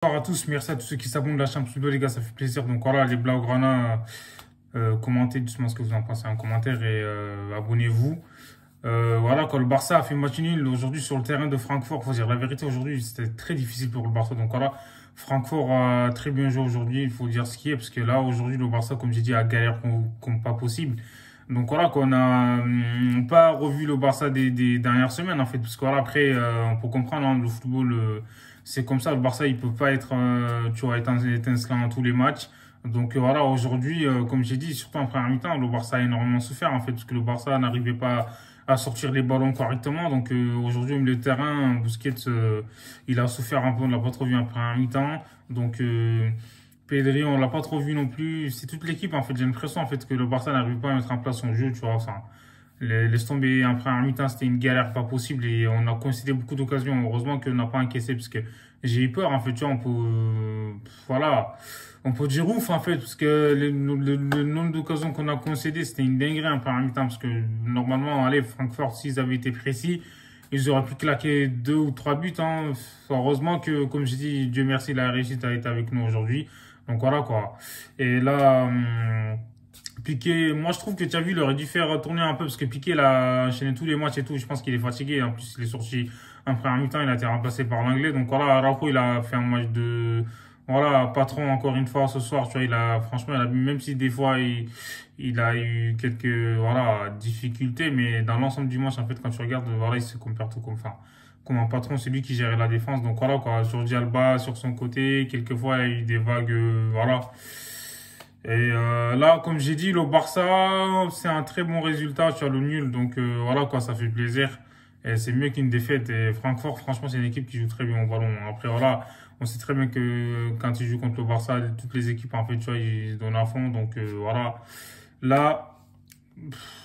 Bonsoir à tous, merci à tous ceux qui s'abonnent de la chaîne Pseudo, les gars, ça fait plaisir. Donc voilà, les Blaugrana, commentez doucement ce que vous en pensez en commentaire et abonnez-vous. Voilà, quand le Barça a fait match nul aujourd'hui sur le terrain de Francfort, faut dire la vérité, aujourd'hui c'était très difficile pour le Barça. Donc voilà, Francfort a très bien joué aujourd'hui, il faut dire ce qui est, parce que là aujourd'hui le Barça, comme j'ai dit, a galéré comme pas possible. Donc voilà, qu'on a pas revu le Barça des dernières semaines en fait, parce que voilà, après, on peut comprendre, hein, le football, c'est comme ça, le Barça il peut pas être, tu vois, étincelant dans tous les matchs. Donc voilà, aujourd'hui, comme j'ai dit, surtout en première mi-temps, le Barça a énormément souffert en fait, parce que le Barça n'arrivait pas à sortir les ballons correctement. Donc aujourd'hui, au milieu de terrain, Busquets, il a souffert un peu, on l'a pas trop vu en première mi-temps. Donc Pedri, on l'a pas trop vu non plus. C'est toute l'équipe en fait. J'ai l'impression en fait que le Barça n'arrive pas à mettre en place son jeu, tu vois. Enfin, laisse tomber en première mi-temps, c'était une galère pas possible et on a concédé beaucoup d'occasions. Heureusement qu'on n'a pas encaissé parce que j'ai eu peur en fait, tu vois. On peut, voilà, on peut dire ouf en fait parce que le nombre d'occasions qu'on a concédé, c'était une dinguerie en première mi-temps parce que normalement, allez, Francfort, s'ils avaient été précis, ils auraient pu claquer 2 ou 3 buts, hein. Heureusement que, comme j'ai dit, Dieu merci, la réussite a été avec nous aujourd'hui. Donc voilà quoi. Et là, Piqué, moi je trouve que Xavi il aurait dû faire tourner un peu parce que Piqué il a enchaîné tous les matchs et tout. Je pense qu'il est fatigué. En plus, il est sorti en première mi-temps, il a été remplacé par l'anglais. Donc voilà, Araujo il a fait un match de. Voilà, patron encore une fois ce soir. Tu vois, franchement, même si des fois il a eu quelques voilà, difficultés, mais dans l'ensemble du match, en fait, quand tu regardes, voilà, il se comporte enfin, comme un patron. C'est lui qui gérait la défense. Donc voilà, quoi. Jordi Alba sur son côté, quelquefois il y a eu des vagues, voilà. Et là, comme j'ai dit, le Barça, c'est un très bon résultat sur le nul. Donc voilà quoi, ça fait plaisir. Et c'est mieux qu'une défaite. Et Francfort, franchement, c'est une équipe qui joue très bien au ballon. Après, voilà, on sait très bien que quand ils jouent contre le Barça, toutes les équipes, en fait, tu vois, ils se donnent à fond. Donc voilà. Là,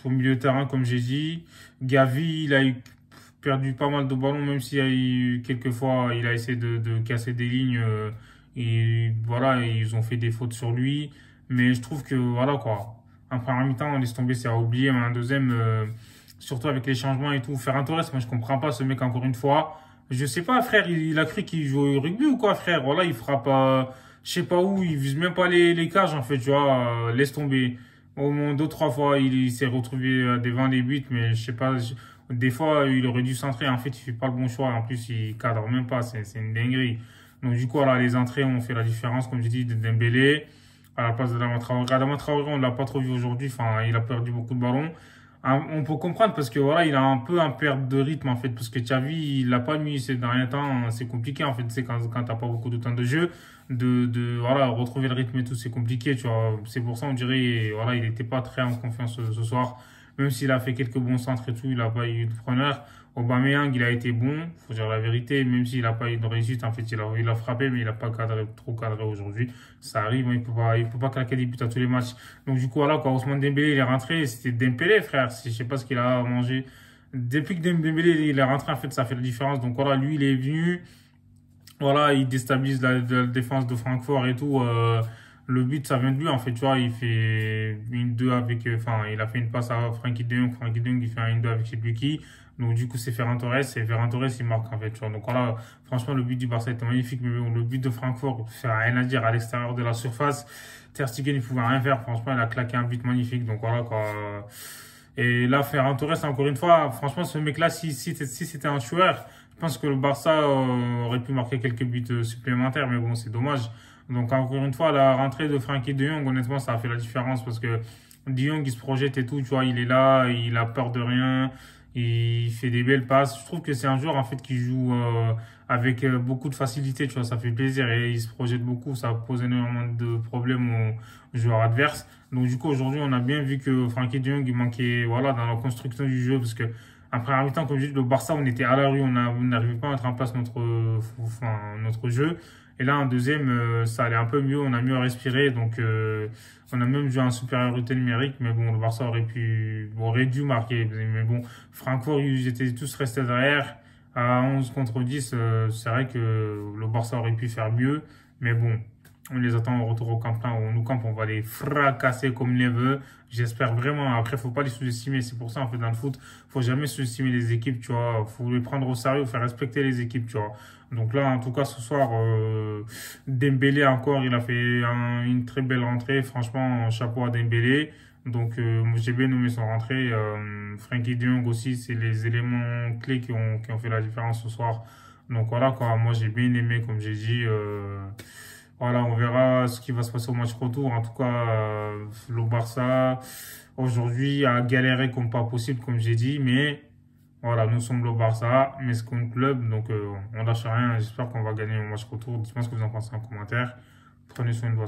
au milieu de terrain, comme j'ai dit, Gavi, il a perdu pas mal de ballons, même s'il y a eu quelques fois, il a essayé de casser des lignes. Et voilà, ils ont fait des fautes sur lui. Mais je trouve que, voilà quoi, en première mi-temps, on laisse tomber, c'est à oublier. Mais en deuxième, surtout avec les changements et tout, Ferran Torres, moi je comprends pas ce mec encore une fois. Je sais pas, frère, il a cru qu'il joue au rugby ou quoi, frère. Voilà, il frappe, je sais pas où, il vise même pas les cages en fait, tu vois, laisse tomber. Au moins 2, 3 fois, il s'est retrouvé devant les buts, mais je sais pas, des fois, il aurait dû centrer. En fait, il fait pas le bon choix. En plus, il cadre même pas, c'est une dinguerie. Donc du coup, voilà, les entrées ont fait la différence, comme je dis, de Dembélé à la place de Adama Traoré. Adama Traoré, on l'a pas trop vu aujourd'hui. Enfin, il a perdu beaucoup de ballons. On peut comprendre parce que voilà, il a un peu un perte de rythme en fait, parce que Xavi, il l'a pas mis ces derniers temps. C'est compliqué en fait. C'est quand t'as pas beaucoup de temps de jeu, voilà retrouver le rythme et tout, c'est compliqué. Tu vois, c'est pour ça on dirait voilà, il était pas très en confiance ce soir. Même s'il a fait quelques bons centres et tout, il a pas eu de preneur. Aubameyang, il a été bon, faut dire la vérité, même s'il n'a pas eu de réussite, en fait, il a frappé, mais il n'a pas trop cadré aujourd'hui. Ça arrive, hein, il peut pas claquer des buts à tous les matchs. Donc, du coup, voilà, quoi, Ousmane Dembélé, il est rentré, c'était Dembélé, frère, je sais pas ce qu'il a mangé. Depuis que Dembélé, il est rentré, en fait, ça fait la différence. Donc, voilà, lui, il est venu, voilà, il déstabilise la défense de Francfort et tout. Le but, ça vient de lui, en fait, tu vois, il fait une 2 avec, enfin, il a fait une passe à Frankie de Jong, il fait un 1-2 avec je sais plus qui. Donc, du coup, c'est Ferran Torres, et Ferran Torres, il marque, en fait, tu vois. Donc, voilà, franchement, le but du Barça était magnifique, mais bon, le but de Francfort, ça n'a rien à dire à l'extérieur de la surface. Ter Stegen, il pouvait rien faire, franchement, il a claqué un but magnifique, donc voilà, quoi. Et là, Ferran Torres, encore une fois, franchement, ce mec-là, si c'était un tueur, je pense que le Barça aurait pu marquer quelques buts supplémentaires, mais bon, c'est dommage. Donc, encore une fois, la rentrée de Frankie de Jong, honnêtement, ça a fait la différence parce que de Jong, il se projette et tout, tu vois, il est là, il a peur de rien, il fait des belles passes. Je trouve que c'est un joueur, en fait, qui joue avec beaucoup de facilité, tu vois, ça fait plaisir et il se projette beaucoup, ça pose énormément de problèmes aux joueurs adverses. Donc, du coup, aujourd'hui, on a bien vu que Frankie de Jong, il manquait, voilà, dans la construction du jeu parce que après un mi-temps, comme je dis, le Barça, on était à la rue, on n'arrivait pas à mettre en place notre jeu. Et là, en deuxième, ça allait un peu mieux, on a mieux respiré, donc on a même joué en supériorité numérique, mais bon, le Barça aurait dû marquer. Mais bon, Francfort, ils étaient tous restés derrière, à 11 contre 10, c'est vrai que le Barça aurait pu faire mieux, mais bon, On les attend au retour au camp plein, au Nou Camp, on va les fracasser comme les veut. J'espère vraiment. Après, faut pas les sous-estimer. C'est pour ça, en fait, dans le foot, faut jamais sous-estimer les équipes, tu vois. Faut les prendre au sérieux, faire respecter les équipes, tu vois. Donc là, en tout cas, ce soir, Dembélé encore, il a fait une très belle rentrée. Franchement, chapeau à Dembélé. Donc, moi, j'ai bien aimé son rentrée. Frenkie de Jong aussi, c'est les éléments clés qui ont fait la différence ce soir. Donc voilà, quoi. Moi, j'ai bien aimé, comme j'ai dit. Voilà, on verra ce qui va se passer au match retour. En tout cas, le Barça, aujourd'hui, a galéré comme pas possible, comme j'ai dit. Mais voilà, nous sommes le Barça, mais c'est comme club. Donc, on lâche rien. J'espère qu'on va gagner au match retour. Dites-moi ce que vous en pensez en commentaire. Prenez soin de vous.